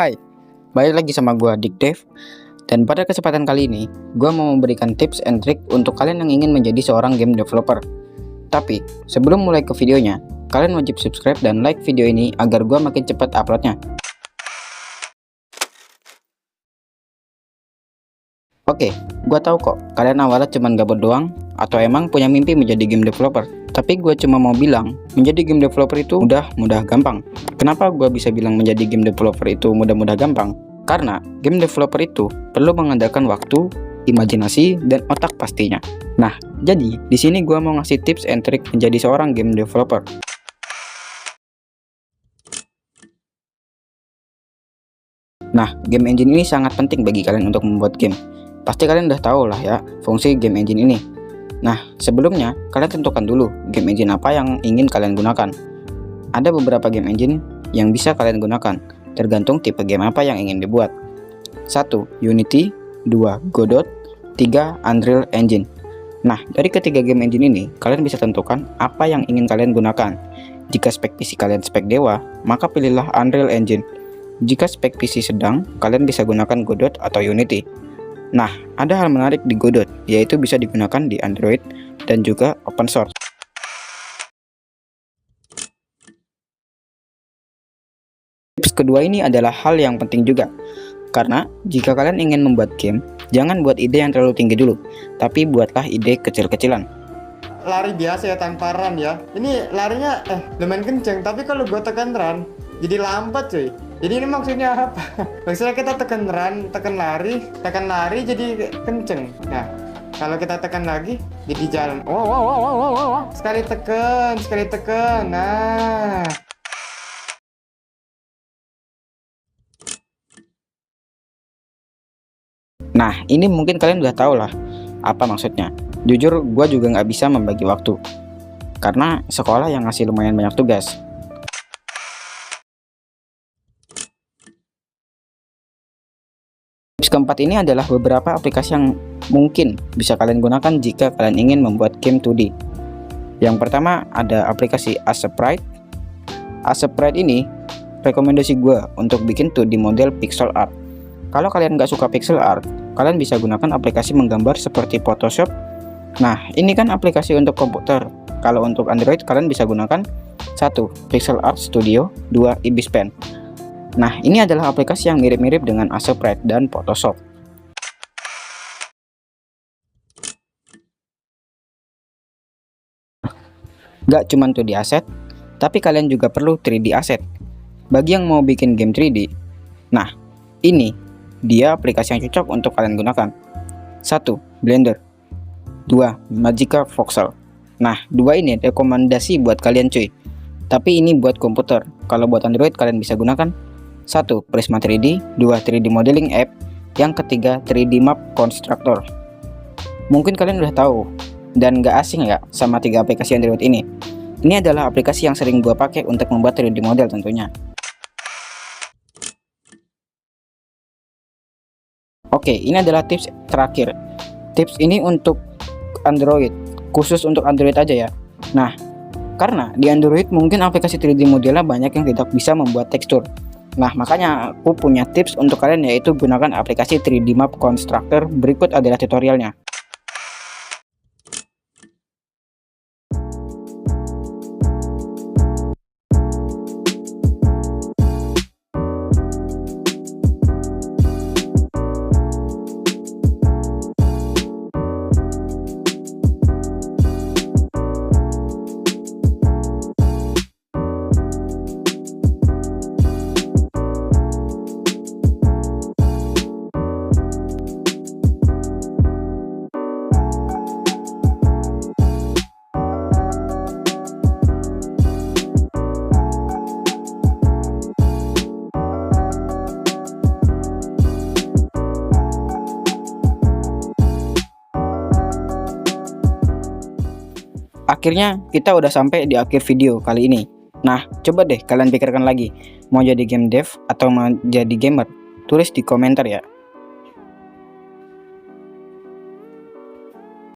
Hai, balik lagi sama gua Dik Dev. Dan pada kesempatan kali ini, gua mau memberikan tips and trick untuk kalian yang ingin menjadi seorang game developer. Tapi, sebelum mulai ke videonya, kalian wajib subscribe dan like video ini agar gua makin cepat uploadnya. Oke, gua tahu kok, kalian awalnya cuma gabut doang, atau emang punya mimpi menjadi game developer. Tapi gue cuma mau bilang, menjadi game developer itu mudah gampang. Kenapa gue bisa bilang menjadi game developer itu mudah gampang? Karena game developer itu perlu mengandalkan waktu, imajinasi, dan otak pastinya. Nah, jadi di sini gue mau ngasih tips and trick menjadi seorang game developer. Nah, game engine ini sangat penting bagi kalian untuk membuat game. Pasti kalian udah tahu lah ya fungsi game engine ini. Nah, sebelumnya kalian tentukan dulu game engine apa yang ingin kalian gunakan. Ada beberapa game engine yang bisa kalian gunakan, tergantung tipe game apa yang ingin dibuat. 1. Unity, 2. Godot, 3. Unreal Engine. Nah, dari ketiga game engine ini, kalian bisa tentukan apa yang ingin kalian gunakan. Jika spek PC kalian spek dewa, maka pilihlah Unreal Engine. Jika spek PC sedang, kalian bisa gunakan Godot atau Unity. Nah, ada hal menarik di Godot, yaitu bisa digunakan di Android dan juga open source. Tips kedua ini adalah hal yang penting juga, karena jika kalian ingin membuat game, jangan buat ide yang terlalu tinggi dulu, tapi buatlah ide kecil-kecilan. Lari biasa ya tanpa run ya. Ini larinya lumayan kenceng, tapi kalau gue tekan run jadi lambat cuy. Jadi ini maksudnya apa? Maksudnya kita tekan run, tekan lari jadi kenceng. Nah, kalau kita tekan lagi jadi jalan. Sekali tekan. Nah. Nah, ini mungkin kalian udah tahu lah apa maksudnya. Jujur, gue juga nggak bisa membagi waktu, karena sekolah yang ngasih lumayan banyak tugas. Tips keempat ini adalah beberapa aplikasi yang mungkin bisa kalian gunakan jika kalian ingin membuat game 2D. Yang pertama ada aplikasi Aseprite. Aseprite ini rekomendasi gue untuk bikin 2D model pixel art. Kalau kalian nggak suka pixel art, kalian bisa gunakan aplikasi menggambar seperti Photoshop. Nah, ini kan aplikasi untuk komputer. Kalau untuk Android, kalian bisa gunakan 1. Pixel Art Studio, 2. Ibis Pen. Nah, ini adalah aplikasi yang mirip-mirip dengan Aseprite dan Photoshop. Gak cuma 2D asset, tapi kalian juga perlu 3D asset. Bagi yang mau bikin game 3D, nah, ini dia aplikasi yang cocok untuk kalian gunakan. 1. Blender, 2. Magica Voxel. Nah, 2 ini rekomendasi buat kalian cuy. Tapi ini buat komputer. Kalau buat Android kalian bisa gunakan 1. Prisma 3D, 2. 3D Modeling App, yang ketiga 3D Map Constructor. Mungkin kalian udah tahu dan gak asing ya sama 3 aplikasi Android ini. Ini adalah aplikasi yang sering gua pakai untuk membuat 3D model tentunya. Oke, ini adalah tips terakhir. Tips ini untuk Android, khusus untuk Android aja ya. Nah, karena di Android mungkin aplikasi 3D modelnya banyak yang tidak bisa membuat tekstur. Nah, makanya aku punya tips untuk kalian, yaitu gunakan aplikasi 3D Map Constructor. Berikut adalah tutorialnya. Akhirnya kita udah sampai di akhir video kali ini. Nah, coba deh kalian pikirkan lagi, mau jadi game dev atau mau jadi gamer? Tulis di komentar ya.